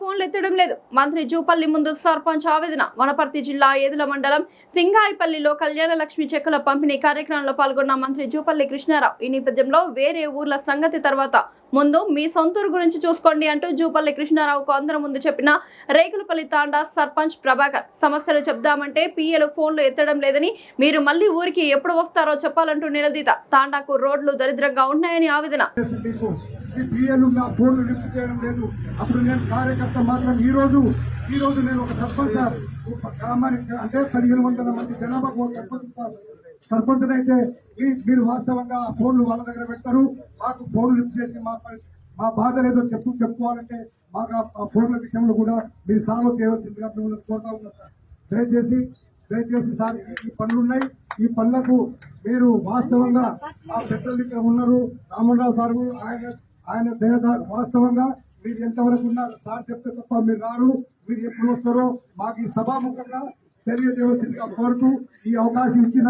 ఫోన్లు ఎత్తడం లేదు. మంత్రి జూపల్లి ముందు సర్పంచ్ ఆవేదన. వనపర్తి జిల్లా ఏదుల మండలం సింగాయిపల్లిలో కళ్యాణ లక్ష్మి చెక్కుల పంపిణీ కార్యక్రమంలో పాల్గొన్న మంత్రి జూపల్లి కృష్ణారావు ఈ నేపథ్యంలో వేరే ఊర్ల సంగతి తర్వాత ముందు మీ సొంతూరు గురించి చూసుకోండి అంటూ జూపల్లి కృష్ణారావుకు అందరి ముందు చెప్పిన రేకులపల్లి తాండా సర్పంచ్ ప్రభాకర్. సమస్యలు చెప్దామంటే పిఎలు ఫోన్లు ఎత్తడం లేదని, మీరు మళ్ళీ ఊరికి ఎప్పుడు వస్తారో చెప్పాలంటూ నిలదీత. తాండాకు రోడ్లు దరిద్రంగా ఉన్నాయని ఆవేదన. అప్పుడు నేను కార్యకర్త మాత్రం ఈ రోజు నేను ఒక సర్పంచ్ గ్రామానికి అంటే 1500 మంది జనాభాకు సర్పంచ్ అయితే మీరు వాస్తవంగా ఫోన్లు వాళ్ళ దగ్గర పెడతారు. మాకు ఫోన్లు లిఫ్ట్ చేసి మా బాధ లేదో చెప్పుకోవాలంటే మాకు ఆ ఫోన్ల విషయంలో కూడా మీరు సాల్వ్ చేయవలసిందిగా మిమ్మల్ని కోరుతా ఉన్నా సార్. దయచేసి సార్ ఈ పనులు ఉన్నాయి. ఈ పనులకు మీరు వాస్తవంగా ఆ పెద్దలు ఇక్కడ ఉన్నారు, రామరావు సార్ ఆయన దయదారు. వాస్తవంగా మీరు ఎంతవరకు ఉన్నారు సార్ చెప్తే తప్ప మీరు రారు. మీరు ఎప్పుడు వస్తారో మాకు ఈ సభాముఖంగా తెలియజేయవలసిందిగా కోరుతూ ఈ అవకాశం ఇచ్చినందుకు